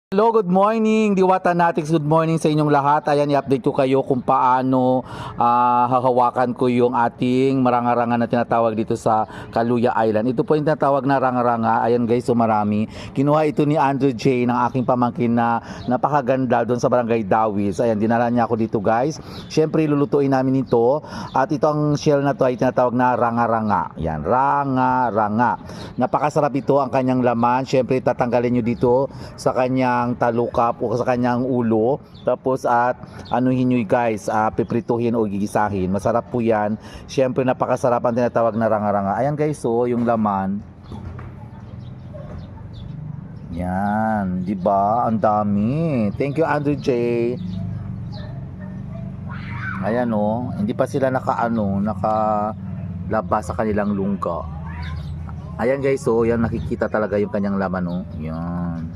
Hello, good morning. Diwata Natics, good morning sa inyong lahat. Ayan, i-update ko kayo kung paano hahawakan ko yung ating maranga-ranga na tinatawag dito sa Kaluya Island. Ito po yung tinatawag na ranga-ranga. Ayan guys, so marami. Kinuha ito ni Andrew J ng aking pamangkin na napakaganda doon sa Barangay Dawis. Ayan, dinala niya ako dito guys. Siyempre, lulutuin namin ito. At ito ang shell na to ay tinatawag na ranga-ranga. Ayan, ranga-ranga. Napakasarap ito ang kanyang laman. Siyempre, tatanggalin nyo dito sa kanyang talukap o sa kanyang ulo, tapos at anuhin nyo guys, piprituhin o gigisahin. Masarap po yan. Syempre napakasarap ang tinatawag na ranga-ranga. Ayan guys, so yung laman, yan, di ba? Ang dami. Thank you Andrew J. Ayan oh, hindi pa sila nakalabas sa kanilang lungga. Ayan guys, so yan, nakikita talaga yung kanyang laman oh. Yan.